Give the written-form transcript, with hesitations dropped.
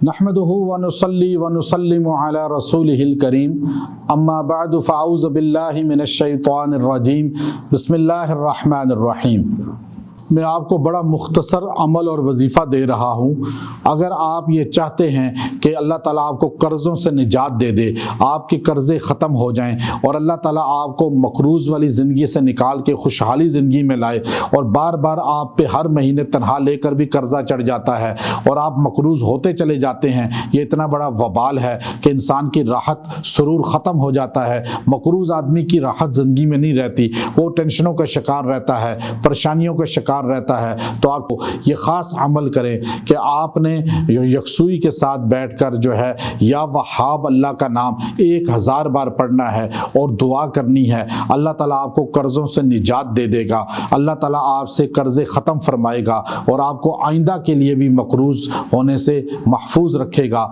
نحمدہ ونصلی ونسلم علی رسولہ الکریم اما بعد فاعوذ باللہ من الشیطان الرجیم بسم اللہ الرحمن الرحیم۔ میں آپ کو بڑا مختصر عمل اور وظیفہ دے رہا ہوں۔ اگر آپ یہ چاہتے ہیں کہ اللہ تعالیٰ آپ کو قرضوں سے نجات دے دے، آپ کے قرضے ختم ہو جائیں اور اللہ تعالیٰ آپ کو مقروض والی زندگی سے نکال کے خوشحالی زندگی میں لائے، اور بار بار آپ پہ ہر مہینے تنخواہ لے کر بھی قرضہ چڑھ جاتا ہے اور آپ مقروض ہوتے چلے جاتے ہیں، یہ اتنا بڑا وبال ہے کہ انسان کی راحت سرور ختم ہو جاتا ہے۔ مقروض آدمی کی راحت زندگی میں نہیں رہتی، وہ ٹینشنوں کا شکار رہتا ہے، پریشانیوں کا شکار رہتا ہے۔ تو آپ کو یہ خاص عمل کریں کہ آپ نے یکسوئی کے ساتھ بیٹھ کر جو ہے یا وہاب اللہ کا نام 1000 بار پڑھنا ہے اور دعا کرنی ہے۔ اللہ تعالیٰ آپ کو قرضوں سے نجات دے دے گا، اللہ تعالیٰ آپ سے قرضے ختم فرمائے گا اور آپ کو آئندہ کے لیے بھی مقروض ہونے سے محفوظ رکھے گا۔